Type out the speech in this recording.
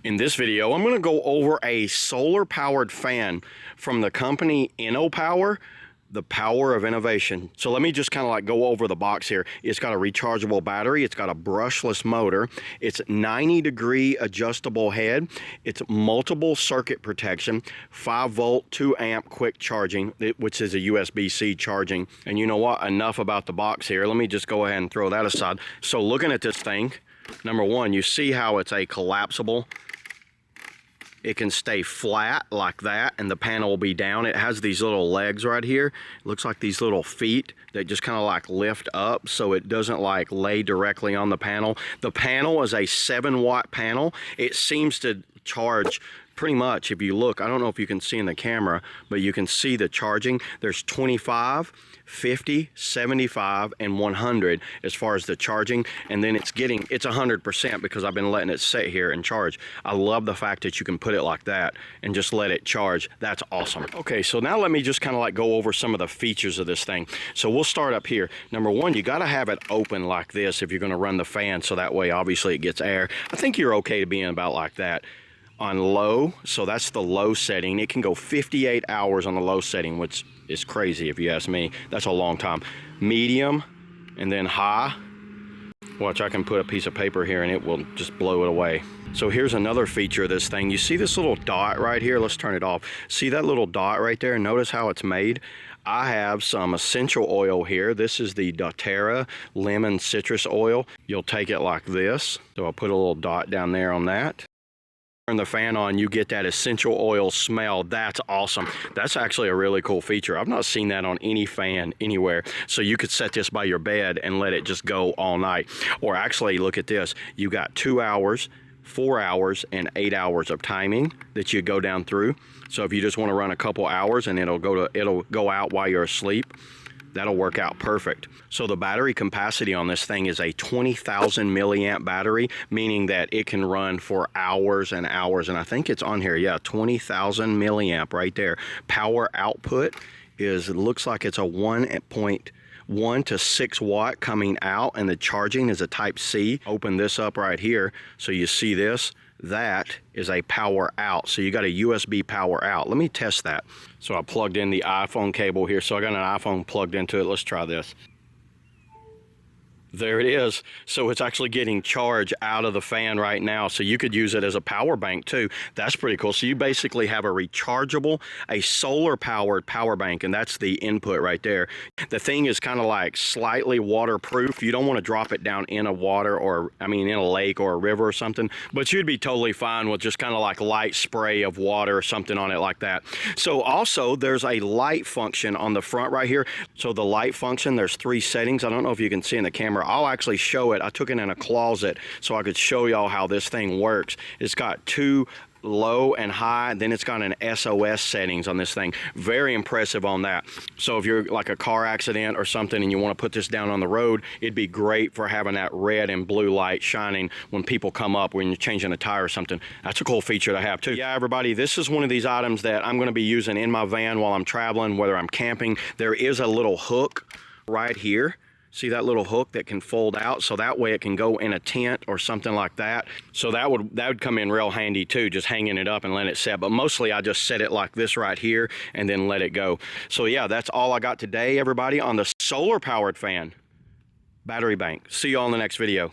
In this video, I'm going to go over a solar-powered fan from the company INNOPOWER, the power of innovation. So let me just kind of like go over the box here. It's got a rechargeable battery. It's got a brushless motor. It's 90-degree adjustable head. It's multiple circuit protection, 5-volt, 2-amp quick charging, which is a USB-C charging. And you know what? Enough about the box here. Let me just go ahead and throw that aside. So looking at this thing, number one, you see how it's a collapsible. It can stay flat like that and the panel will be down. It has these little legs right here. It looks like these little feet that just kind of like lift up so it doesn't like lay directly on the panel. The panel is a 7-watt panel. It seems to charge pretty much, if you look, I don't know if you can see in the camera, but you can see the charging. There's 25, 50, 75, and 100 as far as the charging, and then it's 100% because I've been letting it sit here and charge. I love the fact that you can put it like that and just let it charge. That's awesome. Okay, so now let me just kind of like go over some of the features of this thing. So we'll start up here. Number one, you got to have it open like this if you're going to run the fan, so that way obviously it gets air. I think you're okay to be in about like that. On low, so that's the low setting. It can go 58 hours on the low setting, which is crazy if you ask me. That's a long time. Medium, and then high. Watch, I can put a piece of paper here and it will just blow it away. So here's another feature of this thing. You see this little dot right here? Let's turn it off. See that little dot right there? Notice how it's made? I have some essential oil here. This is the doTERRA lemon citrus oil. You'll take it like this. So I'll put a little dot down there on that. Turn the fan on, you get that essential oil smell. That's awesome. That's actually a really cool feature. I've not seen that on any fan anywhere. So you could set this by your bed and let it just go all night. Or actually, look at this. You got 2 hours, 4 hours, and 8 hours of timing that you go down through. So if you just want to run a couple hours and it'll go out while you're asleep, that'll work out perfect. So the battery capacity on this thing is a 20,000 milliamp battery, meaning that it can run for hours and hours. And I think it's on here, yeah, 20,000 milliamp right there. Power output is, it looks like it's a 1.1 to 6 watt coming out, and the charging is a type C. Open this up right here, so you see this. That is a power out. So you got a USB power out. Let me test that. So I plugged in the iPhone cable here. So I got an iPhone plugged into it. Let's try this. There it is. So it's actually getting charge out of the fan right now. So you could use it as a power bank too. That's pretty cool. So you basically have a rechargeable, a solar powered power bank, and that's the input right there. The thing is kind of like slightly waterproof. You don't want to drop it down in a water or, I mean, in a lake or a river or something, but you'd be totally fine with just kind of like light spray of water or something on it like that. So also there's a light function on the front right here. So the light function, there's 3 settings. I don't know if you can see in the camera. I'll actually show it. I took it in a closet so I could show y'all how this thing works. It's got 2 low and high, then it's got an SOS settings on this thing. Very impressive on that. So if you're like a car accident or something and you want to put this down on the road, it'd be great for having that red and blue light shining when people come up when you're changing a tire or something. That's a cool feature to have too. Yeah, everybody, this is one of these items that I'm going to be using in my van while I'm traveling, whether I'm camping. There is a little hook right here. See that little hook that can fold out, so that way it can go in a tent or something like that. So that would come in real handy too, just hanging it up and letting it set. But mostly I just set it like this right here and then let it go. So yeah, that's all I got today, everybody, on the solar powered fan battery bank. See you all in the next video.